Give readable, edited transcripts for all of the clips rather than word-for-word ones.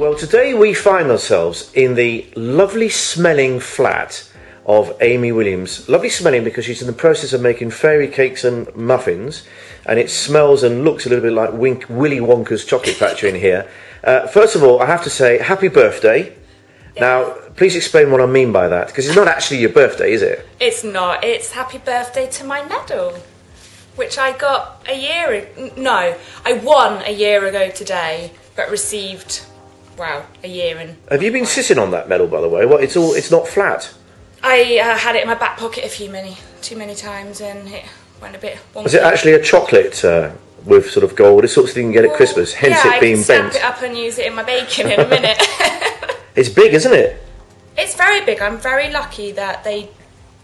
Well, today we find ourselves in the lovely smelling flat of Amy Williams. Lovely smelling because she's in the process of making fairy cakes and muffins, and it smells and looks a little bit like Willy Wonka's chocolate factory in here. First of all, I have to say happy birthday. Now, please explain what I mean by that, because it's not actually your birthday, is it? It's not. It's happy birthday to my medal, which I got I won a year ago today, but received, a year in. Have you been sitting on that medal, by the way? Well, it's not flat. I had it in my back pocket too many times, and it went a bit wonky. Was it actually a chocolate with sort of gold? It's sort of thing you can get at Christmas, hence it being bent. Yeah, I can snap it up and use it in my bacon in a minute. It's big, isn't it? It's very big. I'm very lucky that they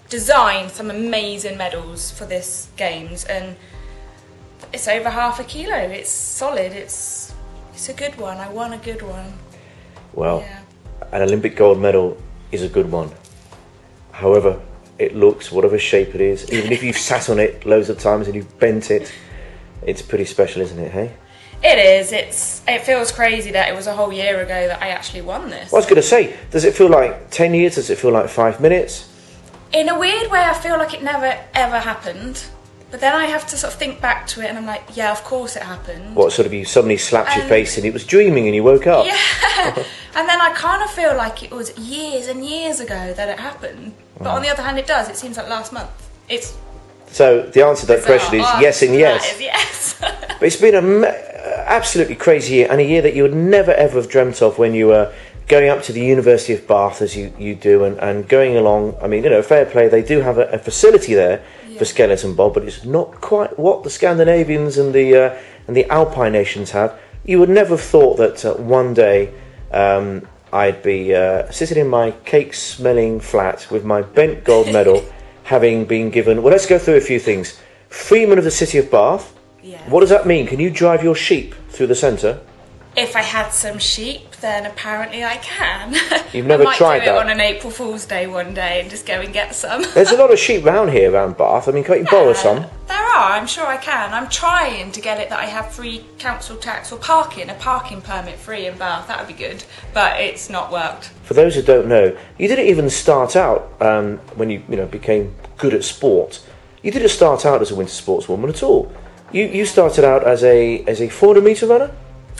designed some amazing medals for this games, and it's over half a kilo. It's solid. It's a good one. I won a good one. Well, an Olympic gold medal is a good one. However it looks, whatever shape it is, even if you've sat on it loads of times and you've bent it, it's pretty special, isn't it, hey? It is. It feels crazy that it was a whole year ago that I actually won this. Well, I was going to say, does it feel like 10 years? Does it feel like 5 minutes? In a weird way, I feel like it never, ever happened. But then I have to sort of think back to it, and I'm like, yeah, of course it happened. What, sort of you suddenly slapped your face and it was dreaming and you woke up? Yeah. And then I kind of feel like it was years and years ago that it happened. But on the other hand, it does. It seems like last month. So the answer to that question is yes and yes. That is yes. But it's been an absolutely crazy year, and a year that you would never ever have dreamt of when you were going up to the University of Bath as you do, and going along. I mean, fair play, they do have a facility there for skeleton bob, but it's not quite what the Scandinavians and the Alpine nations have. You would never have thought that one day I'd be sitting in my cake-smelling flat with my bent gold medal, having been given, well, let's go through a few things. Freeman of the City of Bath. Yeah. What does that mean? Can you drive your sheep through the centre? If I had some sheep, then apparently I can. You've never tried that? I might do it on an April Fool's Day one day and just go and get some. There's a lot of sheep around here, around Bath. I mean, can't you borrow some? There are, I'm sure I can. I'm trying to get it that I have free council tax or a parking permit free in Bath. That would be good, but it's not worked. For those who don't know, you didn't even start out when you became good at sport. You didn't start out as a winter sportswoman at all. You started out as a 400-metre runner?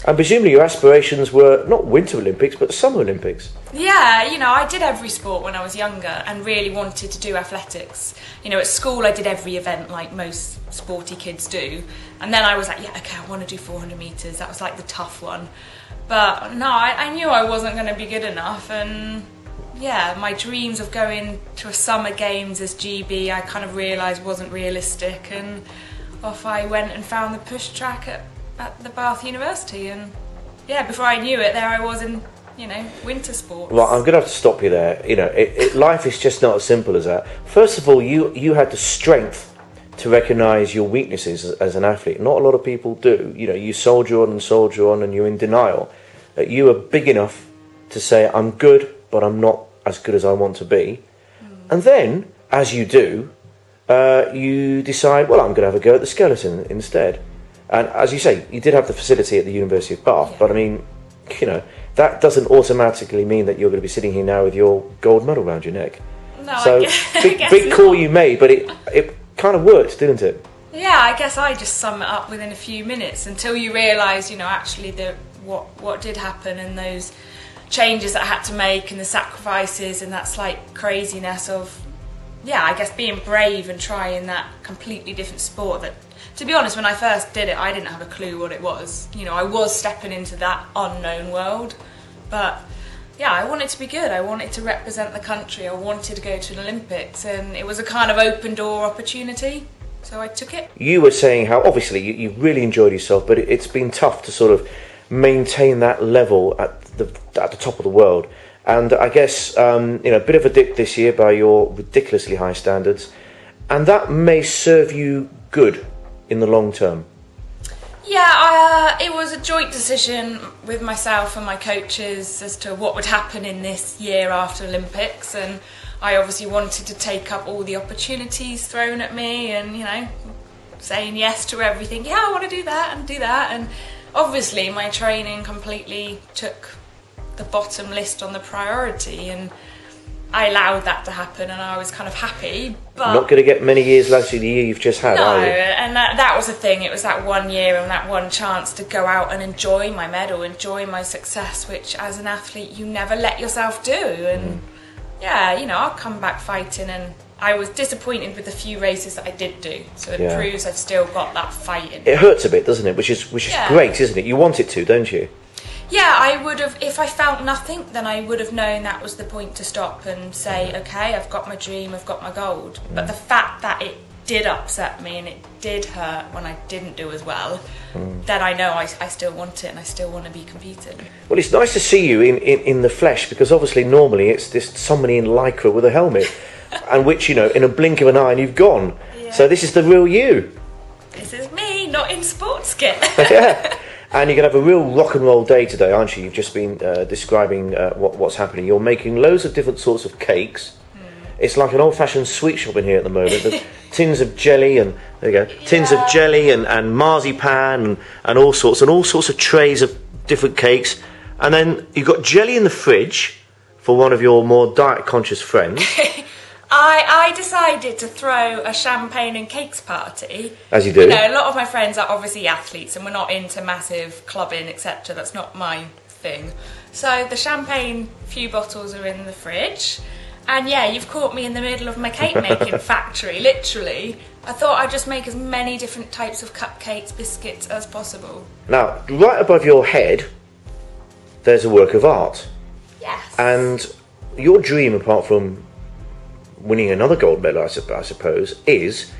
And presumably your aspirations were not Winter Olympics, but Summer Olympics. Yeah, I did every sport when I was younger and really wanted to do athletics. At school I did every event like most sporty kids do. And then I was like, I want to do 400 metres. That was like the tough one. But no, I knew I wasn't going to be good enough. And yeah, my dreams of going to a Summer Games as GB, I kind of realised wasn't realistic. And off I went and found the push track at the Bath University, and before I knew it, there I was in winter sports. Well, I'm going to have to stop you there. Life is just not as simple as that. First of all, you had the strength to recognise your weaknesses as an athlete. Not a lot of people do. You soldier on, and you're in denial. You were big enough to say, I'm good, but I'm not as good as I want to be. And then, as you do, you decide, well, I'm going to have a go at the skeleton instead. And as you say, you did have the facility at the University of Bath, but I mean, that doesn't automatically mean that you're going to be sitting here now with your gold medal around your neck. No, so big call you made, but it kind of worked, didn't it? Yeah, I guess I just sum it up within a few minutes until you realise, actually what did happen and those changes that I had to make and the sacrifices and that slight craziness of, I guess being brave and trying that completely different sport that, to be honest, when I first did it, I didn't have a clue what it was. I was stepping into that unknown world. But, I wanted to be good. I wanted to represent the country. I wanted to go to an Olympics. And it was a kind of open door opportunity. So I took it. You were saying how, obviously, you really enjoyed yourself, but it's been tough to sort of maintain that level at the top of the world. And I guess, a bit of a dip this year by your ridiculously high standards. And that may serve you good in the long term. Yeah, it was a joint decision with myself and my coaches as to what would happen in this year after Olympics, and I obviously wanted to take up all the opportunities thrown at me and, saying yes to everything. I want to do that, and obviously my training completely took the bottom list on the priority, and I allowed that to happen, and I was kind of happy. But not going to get many years like the year you've just had, no, are you? and that was the thing. It was that 1 year and that one chance to go out and enjoy my medal, enjoy my success, which as an athlete you never let yourself do. And yeah, you know, I'll come back fighting, and I was disappointed with the few races that I did do. So it proves I've still got that fight in me. It hurts a bit, doesn't it? Which is great, isn't it? You want it to, don't you? Yeah, I would have, if I felt nothing, then I would have known that was the point to stop and say, okay, I've got my dream, I've got my gold. But the fact that it did upset me and it did hurt when I didn't do as well, then I know I still want it and I still want to be competing. Well, it's nice to see you in the flesh, because obviously normally it's just somebody in lycra with a helmet, and which, you know, in a blink of an eye and you've gone. Yeah. So this is the real you. This is me, not in sports kit. Yeah. And you're going to have a real rock and roll day today, aren't you? You've just been describing what's happening. You're making loads of different sorts of cakes. It's like an old-fashioned sweet shop in here at the moment. There's tins of jelly and there you go, tins of jelly and marzipan and all sorts of trays of different cakes. And then you've got jelly in the fridge for one of your more diet-conscious friends. I decided to throw a champagne and cakes party. As you do. You know, a lot of my friends are obviously athletes and we're not into massive clubbing, etc. That's not my thing. So the champagne, few bottles are in the fridge. And yeah, you've caught me in the middle of my cake making factory, literally. I thought I'd just make as many different types of cupcakes, biscuits as possible. Now, right above your head, there's a work of art. Yes. And your dream, apart from winning another gold medal, I suppose, is,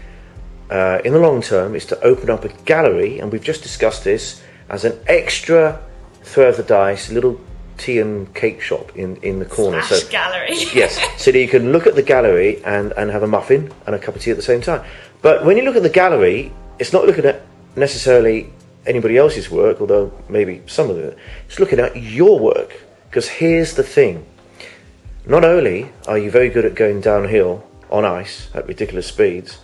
in the long term, is to open up a gallery, and we've just discussed this, as an extra throw of the dice, little tea and cake shop in the corner. Slash gallery. Yes, so that you can look at the gallery and have a muffin and a cup of tea at the same time. But when you look at the gallery, it's not looking at necessarily anybody else's work, although maybe some of it. It's looking at your work, because here's the thing. Not only are you very good at going downhill on ice at ridiculous speeds,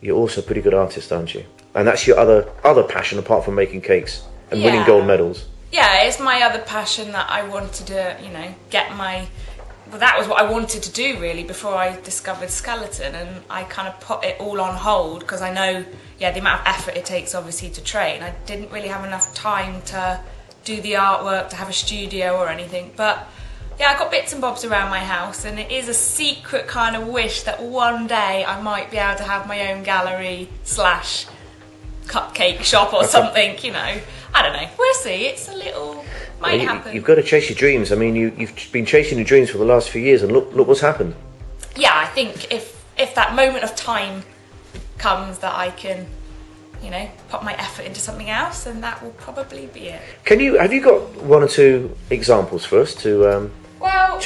you're also a pretty good artist, aren't you? And that's your other passion apart from making cakes and winning gold medals. Yeah, it's my other passion that I wanted to, you know, get my... Well, that was what I wanted to do, really, before I discovered skeleton, and I kind of put it all on hold because I know, yeah, the amount of effort it takes, obviously, to train. I didn't really have enough time to do the artwork, to have a studio or anything, but... Yeah, I've got bits and bobs around my house, and it is a secret kind of wish that one day I might be able to have my own gallery / cupcake shop or something, you know. I don't know. We'll see. It's a little... might happen. You've got to chase your dreams. I mean, you've been chasing your dreams for the last few years, and look what's happened. Yeah, I think if that moment of time comes that I can, you know, put my effort into something else, then that will probably be it. Have you got one or two examples for us to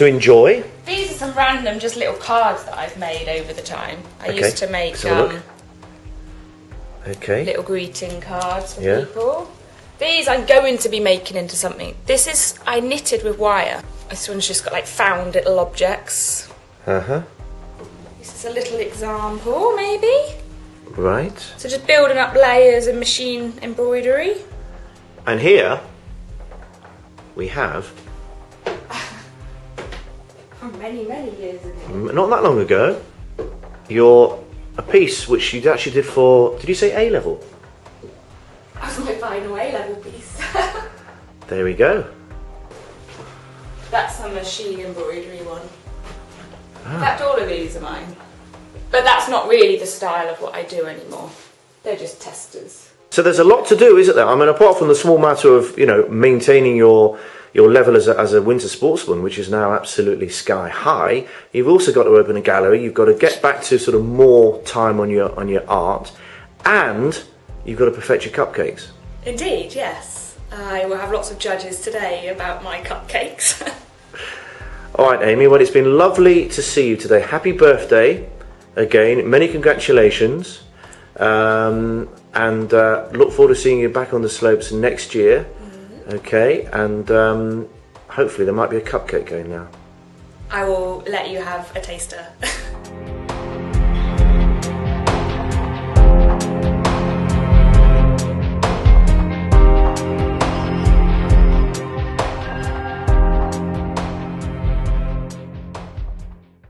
enjoy? These are some random just little cards that I've made over the time. I used to make little greeting cards for people. These I'm going to be making into something. This is, I knitted with wire. This one's just got like found little objects. Uh-huh. This is a little example, maybe. Right. So just building up layers of machine embroidery. And here we have... From many years ago. Not that long ago, a piece which you actually did for, did you say A-level? That was my final A-level piece. There we go. That's a machine embroidery one. In fact, all of these are mine. But that's not really the style of what I do anymore. They're just testers. So there's a lot to do, isn't there? I mean, apart from the small matter of, you know, maintaining your level as a winter sportsman, which is now absolutely sky high, you've also got to open a gallery, you've got to get back to sort of more time on your art, and you've got to perfect your cupcakes. Indeed, yes. I will have lots of judges today about my cupcakes. All right, Amy, well, it's been lovely to see you today. Happy birthday again, many congratulations, and look forward to seeing you back on the slopes next year. Okay, and hopefully there might be a cupcake going now. I will let you have a taster.